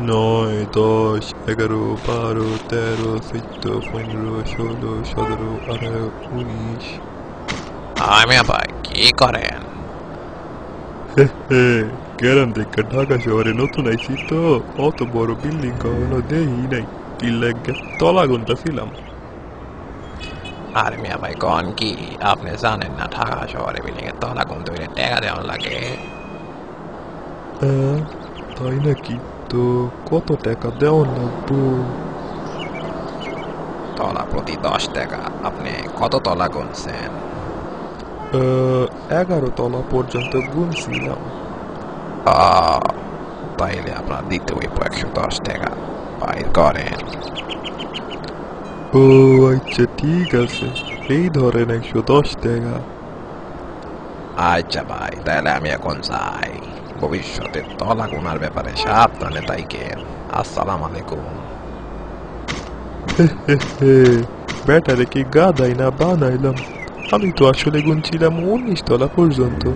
নয়, 10, 11, 12, 13, 14, 15, 16, 17, 18, 19। আমি আবার কি করেন? হে হে, গ্রাম থেকে ঢাকা শহরে নতুন আইছি তো, অত বড় বিল্ডিং কখনো দেখি নাই। কি লাগে তলা গুনতাছিলাম। আর মিয়া ভাই কন কি আপনি জানেন না ঢাকা শহরে বিল্ডিং এর তলা কোন তৈরি টাকা দেওয়া লাগে? হ্যাঁ, তাই নাকি? তো কত টাকা দেওয়ার লাগবো? তলা প্রতি 10 টাকা। আপনি কত তলা গুনছেন? 11 তলা পর্যন্ত গুনছিলাম। আহ, তাইলে আপনার দিতে হইব 110 টাকা। বাইর করেন। ও আচ্ছা, ঠিক আছে, এই ধরেন 110 টাকা। আচ্ছা ভাই, তাহলে আমি এখন যাই। ভবিষ্যতে তলা গোনার ব্যাপারে সাবধানে তাইকেন। আসসালাম আলাইকুম। হে হে হে, ব্যাটারে কি গাদাই না বানাইলাম। আমি তো আসলে গুনছিলাম 19 তলা পর্যন্ত।